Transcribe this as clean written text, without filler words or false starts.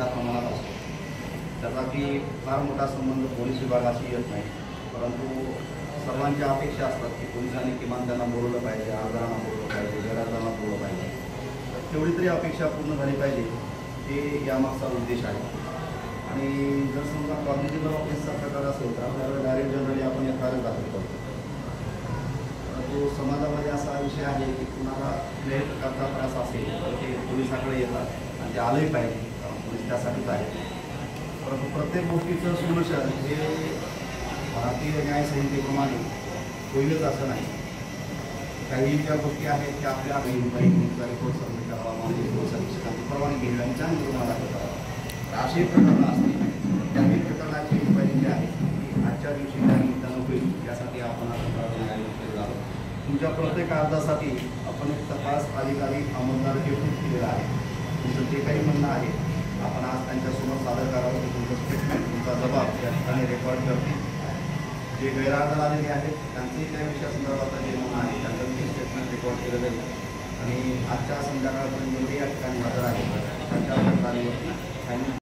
मोठ्या प्रमाणात असतो. त्याचा की फार मोठा संबंध पोलीस विभागाशी येत नाही, परंतु सर्वांच्या अपेक्षा असतात की पोलिसांनी किमान त्यांना बोलवलं पाहिजे, अर्जांना बोलवलं पाहिजे, गैरहजरांना बोलवलं पाहिजे. तर तेवढी तरी अपेक्षा पूर्ण झाली पाहिजे, हे यामागचा उद्देश आहे. आणि जर समजा कॉग्निटिव्ह ऑफेन्सचा प्रकार असेल तर आपल्याला डायरेक्ट जनरली आपण एफआयआर दाखल करतो. तो समाजामध्ये असा विषय आहे की कुणाला कुठल्याही प्रकारचा त्रास असेल तर ते पोलिसाकडे येतात आणि ते आलंही पाहिजे, कारण पोलीस त्यासाठीच आहे. परंतु प्रत्येक गोष्टीचं सोल्युशन हे भारतीय न्यायसंहितेप्रमाणे होईलच असं नाही. काही ज्या गोष्टी आहेत त्या आपल्या रिपोर्ट सबमिट करावा, माननीय पोलीस अधीक्षकांची परवानगी घ्यावी आणि त्यानंतर तुम्हाला दाखल करावा. तर अशी प्रकरणं असतील त्याही प्रकरणाची इन्क्वायरी जी आहे ती आजच्या दिवशी काही निमित्तानं होईल, यासाठी आपण आता केलेला आहोत. तुमच्या प्रत्येक अर्जासाठी आपण एक तपास अधिकारी अंमलदार नियुक्त केलेला आहे. तुमचं जे काही म्हणणं आहे आपण आज त्यांच्यासमोर सादर करावं, की तुमचं स्टेटमेंट, तुमचा जबाब या ठिकाणी रेकॉर्ड करतील. जे गैरहजर आलेले आहेत त्यांचंही त्या विषयासंदर्भात जे म्हणणं आहे त्यांचं स्टेटमेंट रेकॉर्ड केलं जाईल. आणि आजच्या संध्याकाळपर्यंत जे या ठिकाणी हजर आहेत त्यांच्या तक्रारीवर